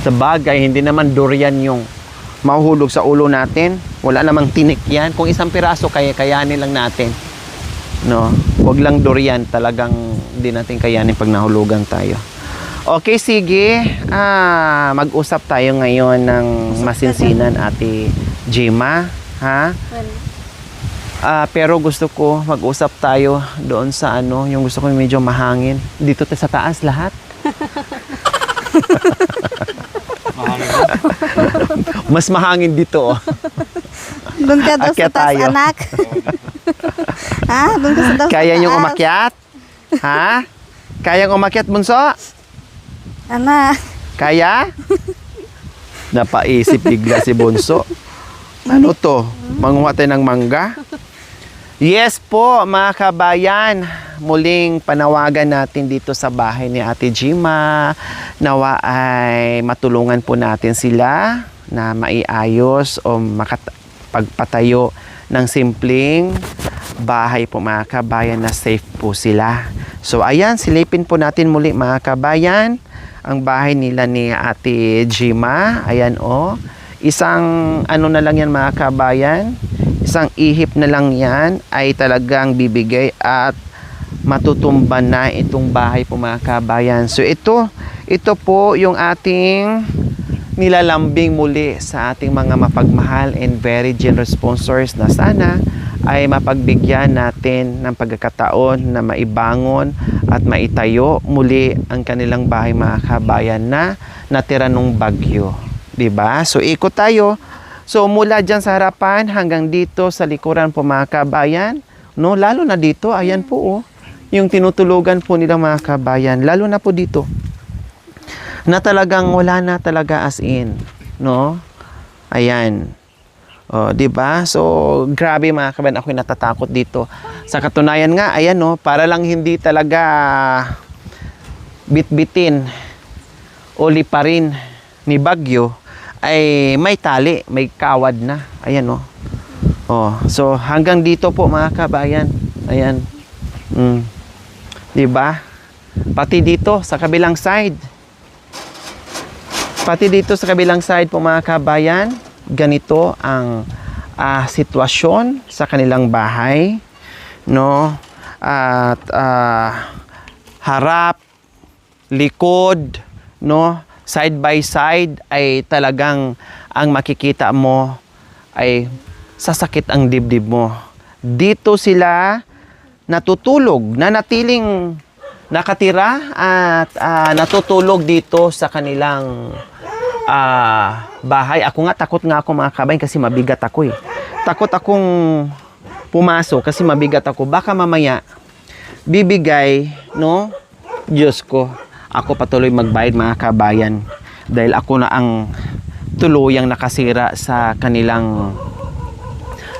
Sa bagay, hindi naman durian yung mahuhulog sa ulo natin. Wala namang tinik yan. Kung isang piraso, kayanin lang natin. No? Huwag lang durian. Talagang hindi natin kayanin pag nahulugan tayo. Okay, sige. Mag-usap tayo ngayon ng masinsinan, Ate Gemma. Ha? Pero gusto ko mag-usap tayo doon sa ano, yung gusto ko medyo mahangin. Dito sa taas lahat. Mas mahangin dito. Oh. Doon ka daw sa taas, tayo. anak. Ha? Doon ka sa daw sa Kaya niyong taas. umakyat? Ha? Kayang umakyat, bunso? Anak. Kaya? Napaisip bigla si bunso. Ano to? Manguha tayo ng mangga? Yes po, mga kabayan. Muling panawagan natin dito sa bahay ni Ate Gemma. Nawa ay matulungan po natin sila na maiayos o makapagpatayo ng simpleng bahay po, mga kabayan, na safe po sila. So ayan, silipin po natin muli, mga kabayan, ang bahay nila ni Ate Gemma. Ayan o. Isang ano na lang yan, mga kabayan. Isang ihip na lang yan ay talagang bibigay at matutumba na itong bahay po, mga kabayan. So ito po yung ating nilalambing muli sa ating mga mapagmahal and very generous sponsors na sana ay mapagbigyan natin ng pagkakataon na maibangon at maitayo muli ang kanilang bahay, mga kabayan, na natira nung bagyo. Diba? So ikot tayo. So mula dyan sa harapan hanggang dito sa likuran po, mga kabayan, no, lalo na dito, ayan po oh, yung tinutulugan po nila, mga kabayan, lalo na po dito na talagang wala na talaga, as in, no, ayan, oh, di ba? So grabe, mga kabayan, ako'y natatakot dito. Sa katunayan nga, ayan no, para lang hindi talaga bitbitin o liparin ni bagyo, ay may tali, may kawad na. Ayan oh. Oh, so hanggang dito po, mga kabayan. Ayan. 'Di ba? Pati dito sa kabilang side. Pati dito sa kabilang side po, mga kabayan, ganito ang sitwasyon sa kanilang bahay, no? At harap, likod, no? Side by side ay talagang ang makikita mo ay sasakit ang dibdib mo. Dito sila natutulog, nanatiling nakatira at natutulog dito sa kanilang bahay. Ako nga, takot nga ako, mga kabayan, kasi mabigat ako eh. Takot akong pumasok kasi mabigat ako. Baka mamaya bibigay, no? Diyos ko. Ako patuloy magbayad, mga kabayan, dahil ako na ang tuluyang nakasira sa kanilang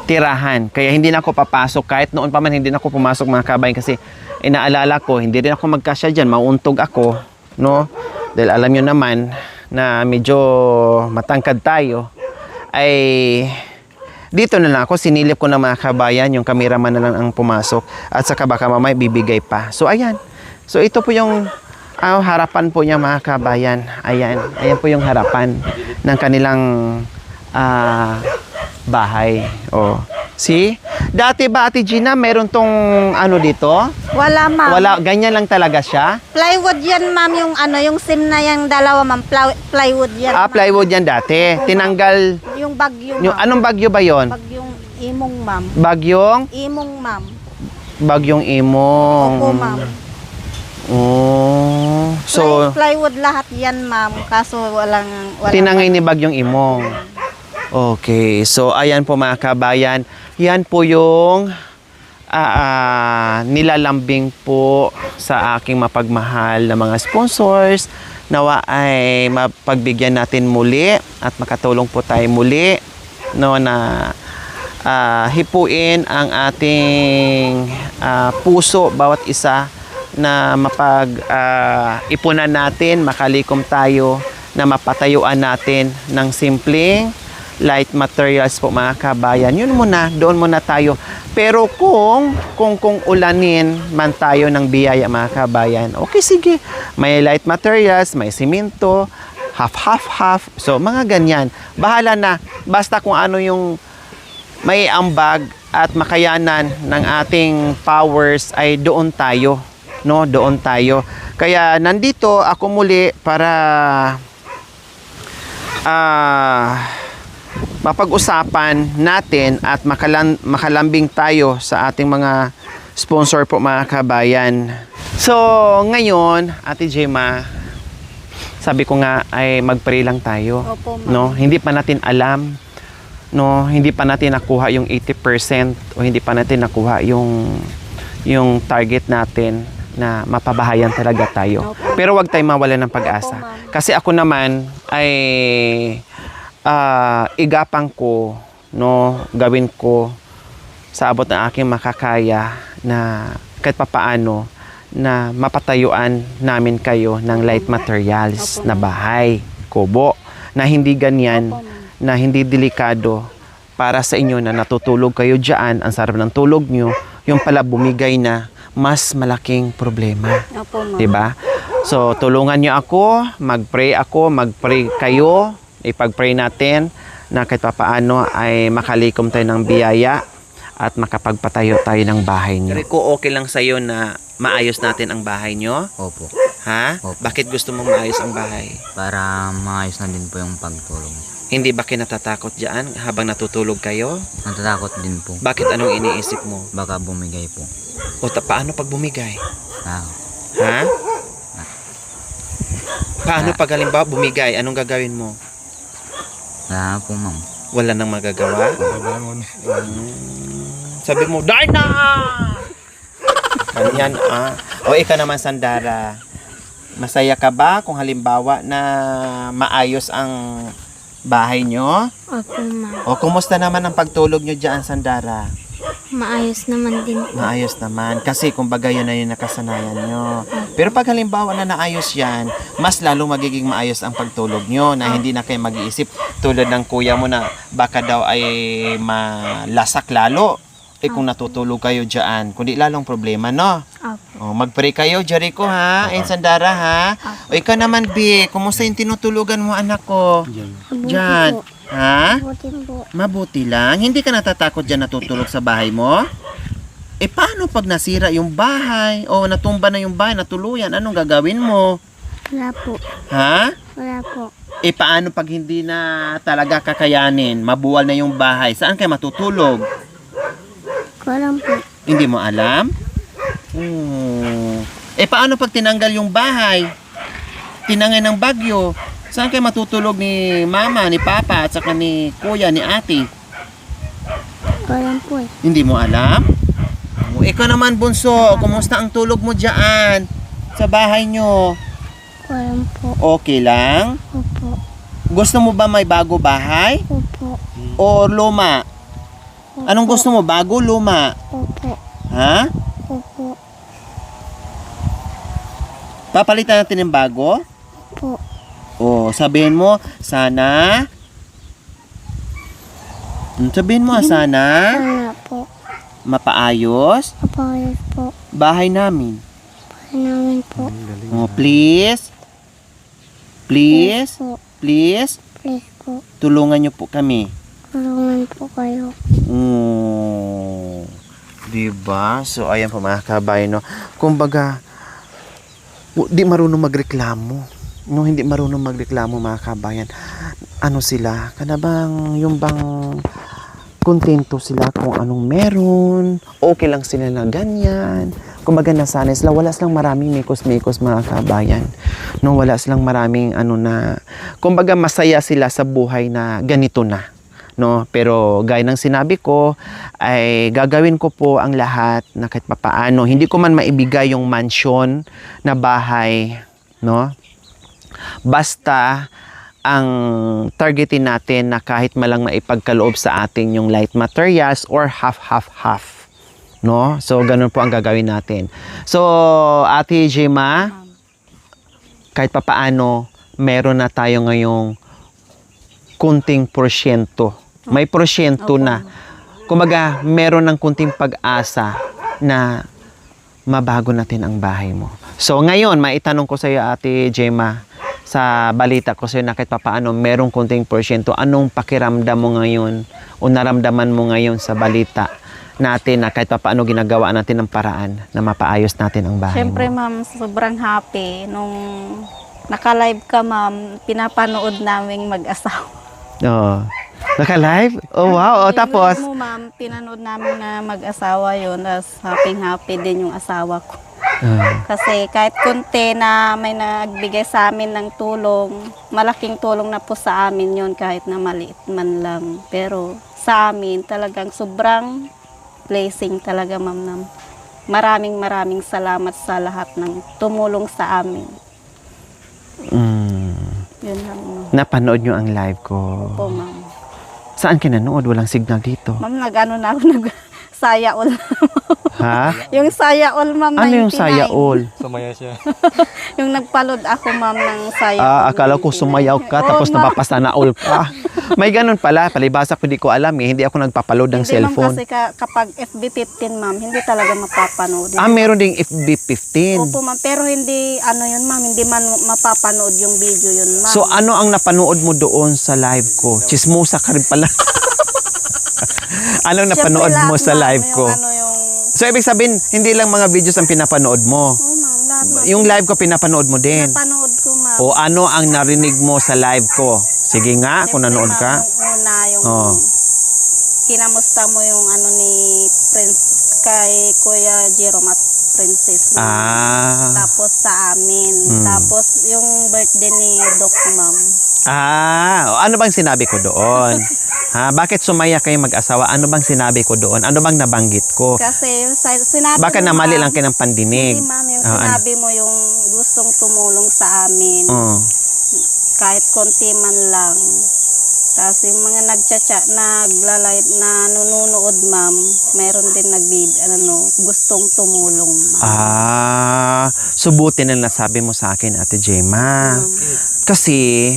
tirahan. Kaya hindi na ako papasok. Kahit noon pa man hindi na ako pumasok, mga kabayan, kasi inaalala ko, hindi rin ako magkasya dyan. Mauuntog ako, no? Dahil alam nyo naman na medyo matangkad tayo. Ay dito na lang ako, sinilip ko na, mga kabayan, yung cameraman na lang ang pumasok. At saka baka mamay bibigay pa. So ayan. So ito po yung harapan po niya, mga kabayan. Ayan. Ayan po yung harapan ng kanilang bahay. Oh. See? Dati ba, Ate Gina, meron tong ano dito? Wala, ma'am. Wala, ganyan lang talaga siya? Plywood yan, ma'am. Yung ano, yung sim na yung dalawa, ma'am. Plywood yan. Plywood yan dati. Tinanggal. Yung bagyo, Yung, ma'am. anong bagyo ba yon? Bagyong imong, ma'am. Bagyong? Imong, ma'am. Bagyong Imong. Opo, ma'am. Oh. So, Plywood lahat yan, ma'am. Kaso walang tinangay ni Bagyong Imong. Okay. So, ayan po, mga kabayan. Yan po yung nilalambing po sa aking mapagmahal na mga sponsors. Nawa ay mapagbigyan natin muli at makatulong po tayo muli, no, na hipuin ang ating puso, bawat isa, na ipunan natin, makalikom tayo, na mapatayuan natin ng simpleng light materials po, mga kabayan. Yun muna, doon muna tayo. Pero kung ulanin man tayo ng biyaya, mga kabayan, okay, sige, may light materials, may simento, half. So, mga ganyan. Bahala na. Basta kung ano yung may ambag at makayanan ng ating powers ay doon tayo. No, doon tayo. Kaya nandito ako muli para mapag-usapan natin at makalambing tayo sa ating mga sponsor po, mga kabayan. So, ngayon, Ate Gemma, sabi ko nga ay mag-pray lang tayo. Opo, ma'am. No, hindi pa natin alam, no, hindi pa natin nakuha yung 80% o hindi pa natin nakuha yung target natin na mapabahayan talaga tayo. Opo. Pero wag tayong mawalan ng pag-asa. Opo, ma'am. Kasi ako naman ay igapang ko, no, gawin ko sa abot ng aking makakaya na kahit papaano na mapatayuan namin kayo ng light materials Opo, na bahay, kubo, na hindi ganyan, Opo, ma'am. na hindi delikado para sa inyo na natutulog kayo dyan, ang sarap ng tulog nyo, yung pala bumigay na mas malaking problema. Opo, ma'am. Diba? So, tulungan nyo ako, mag-pray kayo, ipag-pray natin na kahit paano ay makalikom tayo ng biyaya at makapagpatayo tayo ng bahay nyo. Rico, okay lang sa'yo na maayos natin ang bahay nyo? Opo. Ha? Opo. Bakit gusto mong maayos ang bahay? Para maayos na din po yung pagtulong. Hindi ba kayo natatakot dyan habang natutulog kayo? Natatakot din po. Bakit anong iniisip mo? Baka bumigay po. O paano pag bumigay? Ah, Ha? Paano pag halimbawa bumigay? Anong gagawin mo? wala po ma'am. Wala nang magagawa? Sabi mo, Darna! Ganyan, O ikaw naman, Sandara. Masaya ka ba kung halimbawa na maayos ang bahay nyo? Opo, ma'am. O kumusta naman ang pagtulog nyo dyan, Sandara? Maayos naman din po. Maayos naman. Kasi kumbaga yun na yung nakasanayan nyo. Pero pag halimbawa na naayos yan, mas lalong magiging maayos ang pagtulog nyo na hindi na kayo mag-iisip tulad ng kuya mo na baka daw ay malasak lalo. Kung natutulog kayo dyan, kundi lalong problema, no? Opo. Mag-pray kayo, Jericho, ha? And Sandara, ha? O ikaw naman, B, kumusta yung tinutulugan mo, anak ko? Diyan. po. Ha? Mabuti po. Mabuti lang. Hindi ka natatakot dyan natutulog sa bahay mo? Paano pag nasira yung bahay? O natumba na yung bahay, natuluyan? Anong gagawin mo? Wala po. Ha? Wala po. Paano pag hindi na talaga kakayanin? Mabuwal na yung bahay. Saan kayo matutulog? Walang po. Hindi mo alam? Paano pag tinanggal yung bahay? Tinangay ng bagyo? Saan kayo matutulog ni mama, ni papa, at saka ni kuya, ni ate? Walang po eh. Hindi mo alam? Ikaw naman, Bunso, kumusta ang tulog mo dyan? Sa bahay nyo? Walang po. Okay lang? Opo. Gusto mo ba may bago bahay? Opo. O luma? Anong gusto mo? Bago, luma? Opo. Ha? Opo. Papalitan natin ng bago? Opo. O, sabihin mo, sana... Sabihin mo, sana Wala po. mapaayos Kapayos po. bahay namin. Para namin po. O, please. Please. Po. Please. Please po. Tulungan niyo po kami. Tulungan po kayo. Diba? So, ayan po mga kabayan, no? Kumbaga, di marunong magreklamo. No, hindi marunong magreklamo mga kabayan. Ano sila? Kanabang yung bang kontento sila kung anong meron. Okay lang sila na ganyan. Kumbaga nasanay sila. Wala silang maraming mikos-mikos mga kabayan. No, wala silang maraming kumbaga masaya sila sa buhay na ganito na. No, pero gaya ng sinabi ko ay gagawin ko po ang lahat na kahit papaano hindi ko man maibigay yung mansion na bahay, no, basta ang targetin natin na kahit malang maipagkaloob sa atin yung light materials or half, no, so ganun po ang gagawin natin. So Ate Gemma, kahit papaano meron na tayo ngayong kunting porsyento. May porsyento na. Kumbaga, meron ng kunting pag-asa na mabago natin ang bahay mo. So, ngayon, maitanong ko sa iyo, Ate Gemma, sa balita ko sa'yo na kahit papaano merong konting porsyento. Anong pakiramdam mo ngayon o naramdaman mo ngayon sa balita natin na kahit papaano ginagawa natin ng paraan na mapaayos natin ang bahay Siyempre, mo? ma'am, sobrang happy. Nung naka-live ka, ma'am, pinapanood namin mag-asawa. Oo. Naka-live? Oh, wow. O, tapos? Mo, ma'am, pinanood namin na mag-asawa yun. Tapos happy din yung asawa ko. Kasi kahit konti na may nagbigay sa amin ng tulong, malaking tulong na po sa amin yun kahit na maliit man lang. Pero sa amin talagang sobrang blessing talaga, ma'am. Maraming salamat sa lahat ng tumulong sa amin. Yun lang, ma'am. Napanood nyo ang live ko. Po, ma'am. Saan kinanood? Walang signal dito. Ma'am, nag-ano na ako, saya all. Ha? Yung saya all, ma'am, Ano yung 99. saya all? Sumaya siya. Yung nagpalod ako, ma'am, ng saya all. Akala ko 99. sumayaw ka tapos Oo, ma'am. napapasa na all ka. May ganun pala. Palibasa ko di ko alam eh. Hindi ako nagpapaload ng Hindi, cellphone. ma'am, kasi kapag FB15, ma'am, hindi talaga mapapanood. Meron ding FB15. Opo, ma'am, pero hindi, ano yun, ma'am, hindi man mapapanood yung video yun, ma'am. So ano ang napanood mo doon sa live ko? Chismosa ka rin pala. Anong napanood Siyempre, mo lahat, sa ma'am, live ko? Yung, ano, yung, So ibig sabihin, hindi lang mga videos ang pinapanood mo. oh, ma'am, lahat, ma'am. Yung live ko pinapanood mo din. Napanood ko, ma'am. O ano ang narinig mo sa live ko? Sige nga, kung Siyempre, nanood ma'am, ka. Yung una, yung Oh. kinamusta mo yung ano ni Prince kay Kuya Jerome at Princess. ma'am. Tapos sa amin. Tapos yung birthday ni Doc, ma'am. Ano bang sinabi ko doon? Bakit sumaya kayo mag-asawa? Ano bang sinabi ko doon? Ano bang nabanggit ko? Kasi yung sinabi Baka mo, namali ma'am, lang kayo ng pandinig. Hindi, ma'am, yung Ano? sinabi mo yung gustong tumulong sa amin. Oh. Kahit konti man lang. Tapos yung mga nagla-live na nununood, ma'am, meron din gustong tumulong, ma'am. Subutin na nasabi mo sa akin, Ate Gemma. Kasi,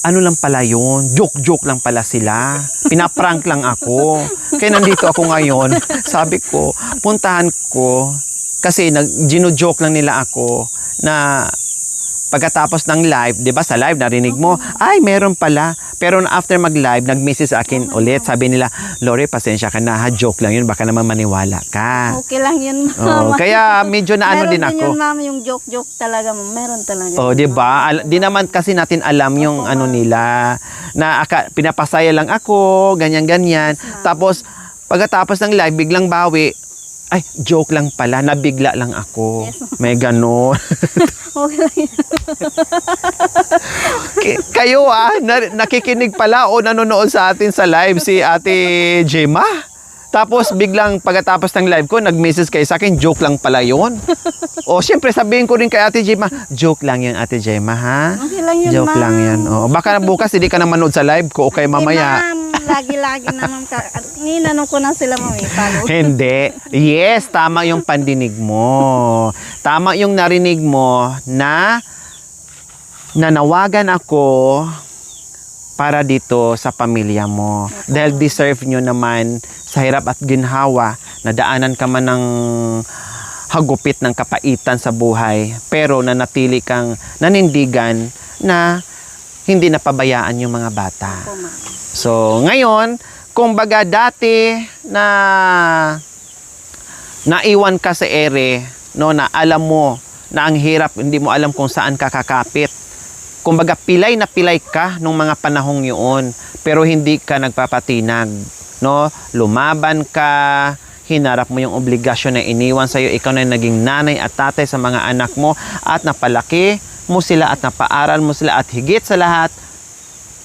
ano lang pala yun, joke lang pala sila. Pinaprank lang ako. Kaya nandito ako ngayon. Sabi ko, puntahan ko. Kasi gino-joke lang nila ako na pagkatapos ng live, 'di ba sa live narinig mo, ay meron pala. Pero after mag-live, nag-message sa akin ulit. Sabi nila, Lore, pasensya ka na ha, joke lang yun, baka naman maniwala ka. Okay lang yun, ma'am. Kaya medyo na ano Meron din din ako. yun, ma'am, yung joke talaga, ma'am. Meron talaga. 'Di ba? Di naman kasi natin alam yung ano nila na pinapasaya lang ako, ganyan. Tapos pagkatapos ng live biglang bawi, ay joke lang pala, nabigla lang ako. May ganon. Okay lang yun. Kayo nakikinig pala o nanonood sa atin sa live si Ate Gemma. Tapos biglang pagkatapos ng live ko, nag-message kayo sa akin, joke lang pala yon. O syempre sabihin ko rin kay Ate Gemma, joke lang yan Ate Gemma ha. Okay lang yun, Joke ma'am. lang yan. Baka bukas hindi ka na manood sa live ko o kay mamaya. Ma'am, lagi-lagi naman ninanong ko na sila, ma'am. Follow. Hindi. Yes, tama yung pandinig mo. Tama yung narinig mo na nanawagan ako para dito sa pamilya mo. Dahil deserve nyo naman sa hirap at ginhawa, nadaanan ka man ng hagupit ng kapaitan sa buhay, pero nanatili kang nanindigan na hindi napabayaan yung mga bata. Opo, ma'am. So, ngayon, kumbaga dati na naiwan ka sa ere, no, na alam mo na ang hirap, hindi mo alam kung saan ka kakapit. Kumbaga pilay na pilay ka nung mga panahong yun, pero hindi ka nagpapatinag, no? Lumaban ka, hinarap mo yung obligasyon na iniwan sa'yo, ikaw na naging nanay at tatay sa mga anak mo at napalaki mo sila at napaaral mo sila at higit sa lahat,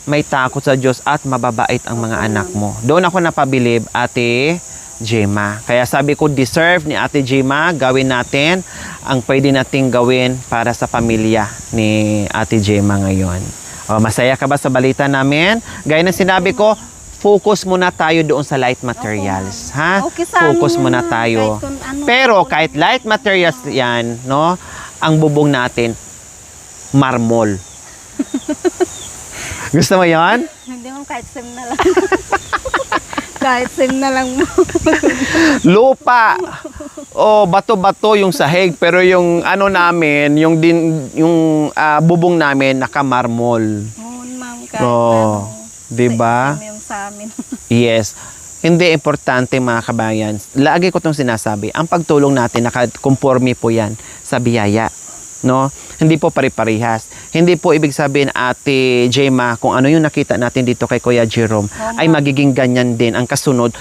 may takot sa Diyos at mababait ang mga anak mo. Doon ako napabilib, Ate Gemma. Kaya sabi ko, deserve ni Ate Gemma, gawin natin ang pwede nating gawin para sa pamilya ni Ate Gemma ngayon. Masaya ka ba sa balita namin? Gaya ng sinabi ko, focus muna tayo doon sa light materials. Ha? Okay sa amin Focus yun, muna ma'am. tayo. Kahit kung ano. Pero kahit light materials yan, no, ang bubong natin, marmol. Gusto mo yan? Hindi mo kahit sim na lang. Kahit sim na lang mo. Lupa. O bato-bato yung sahig, pero yung ano namin, bubong namin naka-marmol. Oo, ma'am. Kahit Oh, 'di ba? Yung sa amin. Yes. Hindi importante mga kabayan. Lagi ko 'tong sinasabi, ang pagtulong natin nakakonforme po 'yan sa biyaya, no? Hindi po pare-parehas. Hindi po ibig sabihin, Ate Gemma, kung ano yung nakita natin dito kay Kuya Jerome, ay magiging ganyan din ang kasunod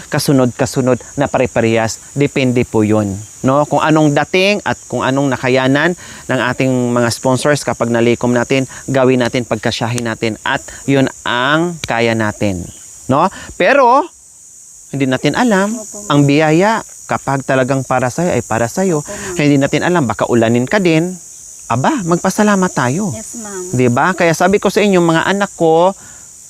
na pare-parehas. Depende po 'yun, no? Kung anong dating at kung anong nakayanan ng ating mga sponsors kapag nalikom natin, gawin natin, pagkasyahin natin, at 'yun ang kaya natin, no? Pero hindi natin alam ang biyaya kapag talagang para sa'yo ay para sa'yo. Hindi natin alam, baka ulanin ka din. Aba, magpasalamat tayo. Yes, ma'am. 'Di ba? Kaya sabi ko sa inyo, mga anak ko,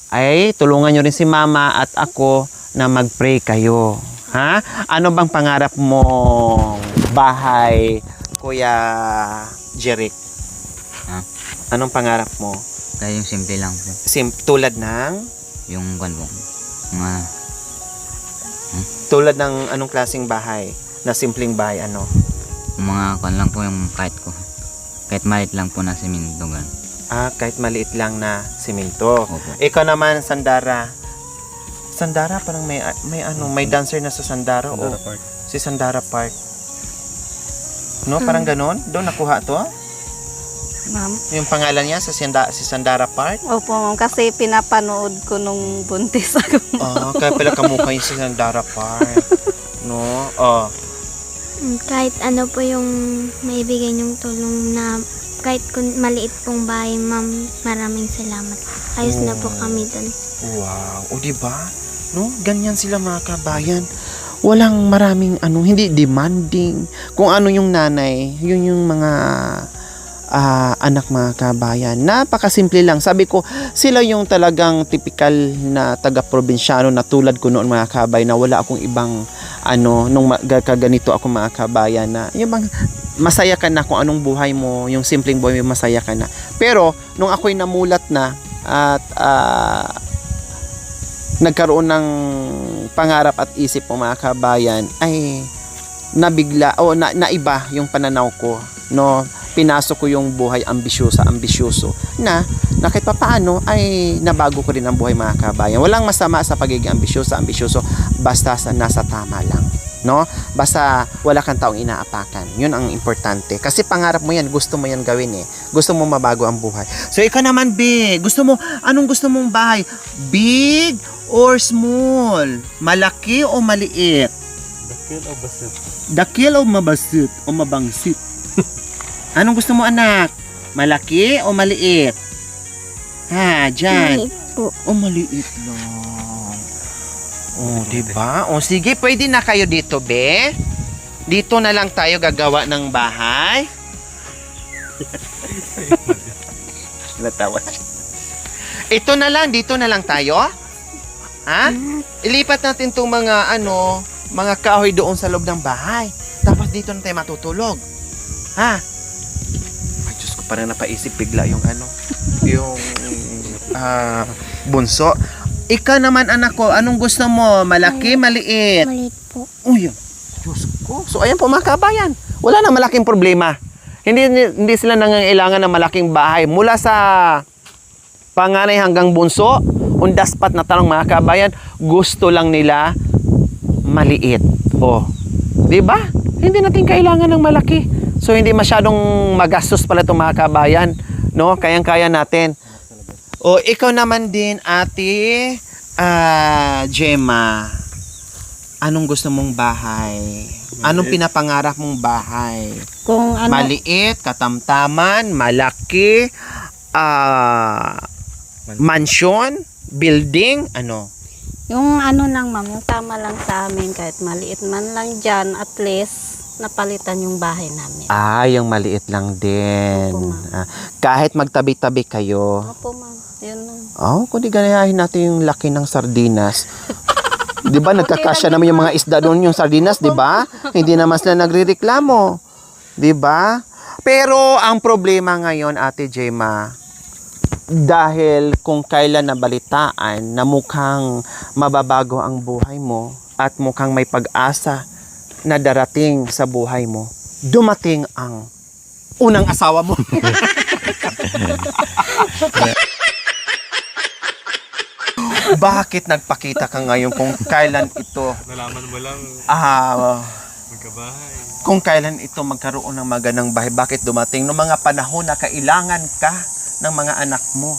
ay tulungan nyo rin si mama at ako na mag-pray kayo. Ha? Ano bang pangarap mong bahay, Kuya Jeric? Ha? Anong pangarap mo? Kaya yung simple lang po. Tulad ng? Yung kwan po. Mga Tulad ng anong klaseng bahay? Na simpleng bahay, ano? mga kwan lang po yung kahit maliit lang po na simento gan. Kahit maliit lang na simento. Opo. Ikaw naman, Sandara. Sandara, parang may dancer na sa Sandara. Si Sandara Park. No, parang ganon. Doon nakuha to. Ma'am. Yung pangalan niya si Sandara Park. Opo, ma'am. Kasi pinapanood ko nung buntis ako. Kaya pala kamukha yung si Sandara Park. No? Kahit ano po yung maibigay niyong tulong na kahit kung maliit pong bahay, ma'am, maraming salamat. Ayos na po kami doon. Wow. O, diba? No? Ganyan sila mga kabayan. Walang maraming hindi demanding. Kung ano yung nanay, yun yung mga anak mga kabayan. Napakasimple lang. Sabi ko, sila yung talagang typical na taga-probinsyano na tulad ko noon mga kabayan na wala akong ibang nung kaganito ako mga kabayan na yung masaya ka na kung anong buhay mo, yung simpleng buhay mo, masaya ka na. Pero, nung ako'y namulat na at nagkaroon ng pangarap at isip po mga kabayan, ay nabigla o naiba yung pananaw ko, no? Pinasok ko yung buhay ambisyoso na kahit papaano ay nabago ko rin ang buhay mga kabayan. Walang masama sa pagiging ambisyoso basta nasa tama lang, no? Basta wala kang taong inaapakan. Yun ang importante. Kasi pangarap mo yan, gusto mo yan gawin eh. Gusto mo mabago ang buhay. So ikaw naman, Big, anong gusto mong bahay? Big or small? Malaki o maliit? Dakil o basit? Dakil o mabasit o mabangsit? Anong gusto mo, anak? Malaki o maliit? Ha, dyan. Maliit po. O, maliit lang. O, diba? O, sige, pwede na kayo dito, be. Dito na lang tayo gagawa ng bahay. Natawa siya. Ito na lang, dito na lang tayo. Ha? Ilipat natin itong mga kahoy doon sa loob ng bahay. Tapos dito na tayo matutulog. Ha? Ay, Diyos ko, parang napaisip bigla yung yung bunso. Ikaw naman, anak ko, anong gusto mo? Malaki, maliit? Maliit po. Uy, Diyos ko. So, ayan po mga kabayan. Wala na malaking problema. Hindi sila nangangailangan ng malaking bahay. Mula sa panganay hanggang bunso, undaspat na tanong mga kabayan, gusto lang nila maliit. O, di ba? Hindi natin kailangan ng malaki. So, hindi masyadong magastos pala itong mga kabayan. No? Kayang-kaya natin. O, ikaw naman din, Ate Gemma. Anong gusto mong bahay? Anong pinapangarap mong bahay? Kung Maliit, katamtaman, malaki, mansion, building, yung lang, ma'am, yung tama lang sa amin, kahit maliit man lang dyan, at least, napalitan yung bahay namin. Yung maliit lang din. Opo, ma'am. Kahit magtabi-tabi kayo. Opo, ma'am. Yun lang. Kung di ganayahin natin yung laki ng sardinas. Di ba, nagkakasya naman yung mga isda doon, yung sardinas, di ba? Hindi naman sila nagrereklamo. Di ba? Pero, ang problema ngayon, Ate Gemma, Dahil kung kailan nabalitaan na mukhang mababago ang buhay mo at mukhang may pag-asa na darating sa buhay mo, dumating ang unang asawa mo. Bakit nagpakita ka ngayon kung kailan ito Nalaman mo lang magkabahay. kung kailan ito magkaroon ng magandang bahay? Bakit dumating noong mga panahon na kailangan ka ng mga anak mo?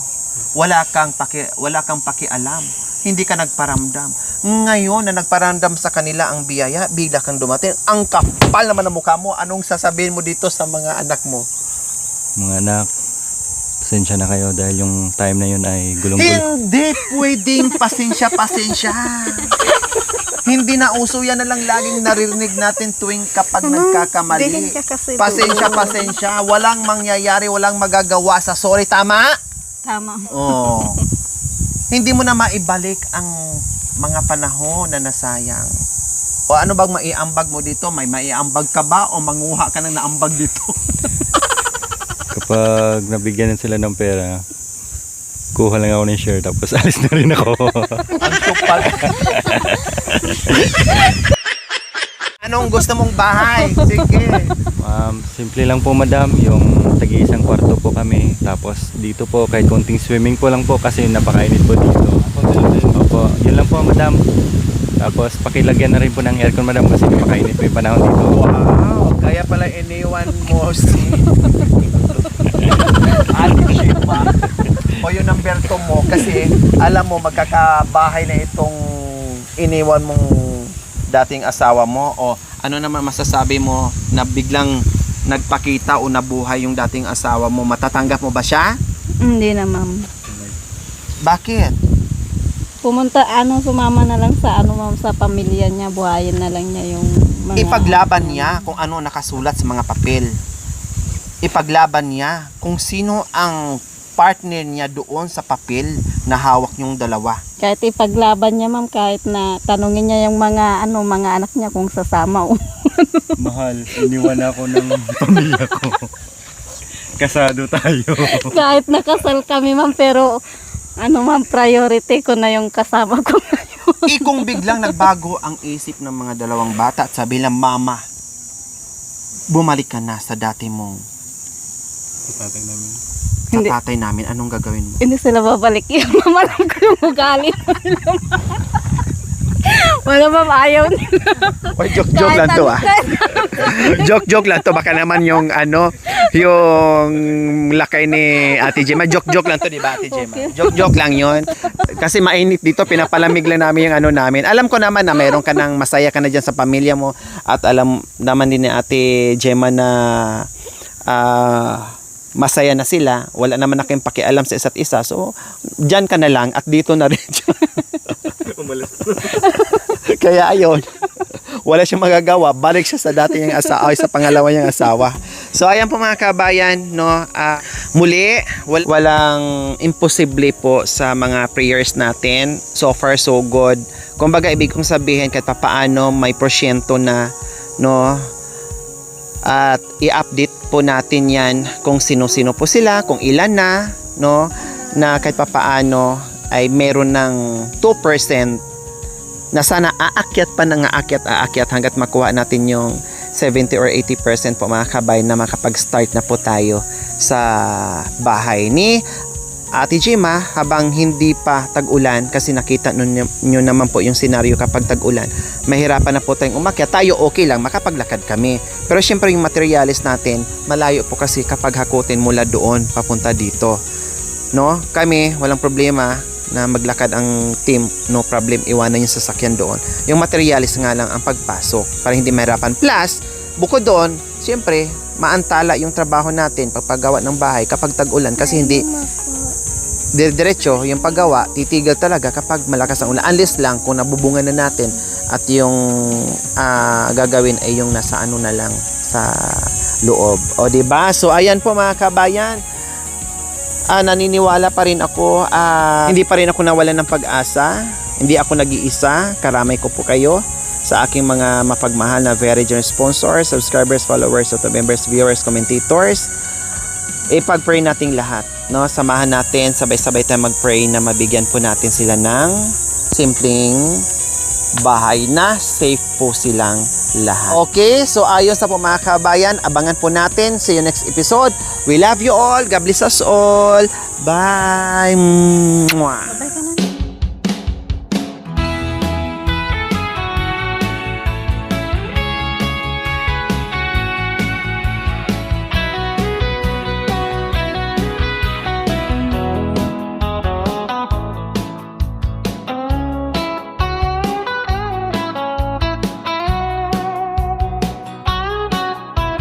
Wala kang pakialam. Hindi ka nagparamdam. Ngayon na nagparamdam sa kanila ang biyaya, bigla kang dumating. Ang kapal naman ng mukha mo. Anong sasabihin mo dito sa mga anak mo? Mga anak, pasensya na kayo dahil yung time na yun ay gulong-gulong. Hindi pwedeng pasensya. Hindi na uso yan na lang laging naririnig natin tuwing kapag nagkakamali. Bilhin ka kasi Pasensya. Walang mangyayari, walang magagawa sa sorry. Tama? Tama. Oh. Hindi mo na maibalik ang mga panahon na nasayang. O ano bang maiambag mo dito? May maiambag ka ba o manguha ka ng naambag dito? Kapag nabigyan sila ng pera, kuha lang ako ng share tapos alis na rin ako. Ang kapal. Anong gusto mong bahay? Sige. Simple lang po madam, yung tagi-isang kwarto po kami. Tapos dito po kahit konting swimming po lang po kasi napakainit po dito. Opo, yun lang po madam. Tapos pakilagyan na rin po ng aircon madam kasi napakainit po yung panahon dito. Wow, kaya pala iniwan mo si Ate Shima o yung number 2 mo kasi alam mo magkakabahay na itong iniwan mong dating asawa mo. O ano naman masasabi mo na biglang nagpakita o nabuhay yung dating asawa mo? Matatanggap mo ba siya? Hindi na, ma'am. Bakit? Sumama na lang sa ma'am, sa pamilya niya, buhayin na lang niya yung mga... Ipaglaban niya kung ano nakasulat sa mga papel. Ipaglaban niya kung sino ang partner niya doon sa papel na hawak yung dalawa. Kahit ipaglaban niya, ma'am, kahit na tanungin niya yung mga anak niya kung sasama o. Mahal, iniwan ako ng pamilya ko. Kasado tayo. Kahit nakasal kami, ma'am, pero ma'am, priority ko na yung kasama ko ngayon. Kung biglang nagbago ang isip ng mga dalawang bata at sabi lang, Mama, bumalik ka na sa dati mong Tatay namin. sa Hindi. tatay namin, anong gagawin mo? Hindi sila babalik yan, ma'am. Alam ko yung ugali nila. Wala, ma'am, ayaw nila. Oy, joke lang to ah. Joke lang to. Baka naman yung yung lakay ni Ate Gemma. Joke lang to, di ba Ate Gemma? Joke lang yon. Kasi mainit dito, pinapalamig lang namin yung namin. Alam ko naman na meron ka ng masaya ka na dyan sa pamilya mo. At alam naman din ni Ate Gemma na masaya na sila. Wala naman na kayong pakialam sa isa't isa. So, dyan ka na lang at dito na rin. Kaya ayun, wala siyang magagawa. Balik siya sa dati niyang asawa, sa pangalawa niyang asawa. So ayan po mga kabayan, no, muli, walang imposible po sa mga prayers natin. So far so good. Kumbaga ibig kong sabihin kahit paano may porsyento na, no, at i-update po natin yan kung sino-sino po sila, kung ilan na, no, na kahit paano ay meron ng 2% na sana aakyat hanggat makuha natin yung 70 or 80% po mga kabayan na makapag-start na po tayo sa bahay ni Ate Gemma habang hindi pa tag-ulan kasi nakita nyo naman po yung senaryo kapag tag-ulan. Mahirapan na po tayong umakyat. Tayo okay lang, makapaglakad kami. Pero syempre yung materialis natin, malayo po kasi kapag hakutin mula doon papunta dito. No? Kami, walang problema na maglakad ang team, no problem, iwanan yung sasakyan doon. Yung materialis nga lang ang pagpasok para hindi mahirapan. Plus, bukod doon, siyempre, maantala yung trabaho natin pagpagawa ng bahay kapag tag-ulan kasi hindi diretso yung paggawa, titigil talaga kapag malakas ang ulan. Unless lang kung nabubungan na natin at yung gagawin ay yung nasa na lang sa loob. O diba? So ayan po mga kabayan. Naniniwala pa rin ako, hindi pa rin ako nawalan ng pag-asa, hindi ako nag-iisa, karamay ko po kayo sa aking mga mapagmahal na very generous sponsors, subscribers, followers, members, viewers, commentators. ipag-pray nating lahat, no? Samahan natin, sabay-sabay tayo mag-pray na mabigyan po natin sila ng simpleng bahay na safe po silang lahat. Okay, so ayos na po mga kabayan, abangan po natin. See you next episode. We love you all. God bless us all. Bye. Mwah. Babay ka na.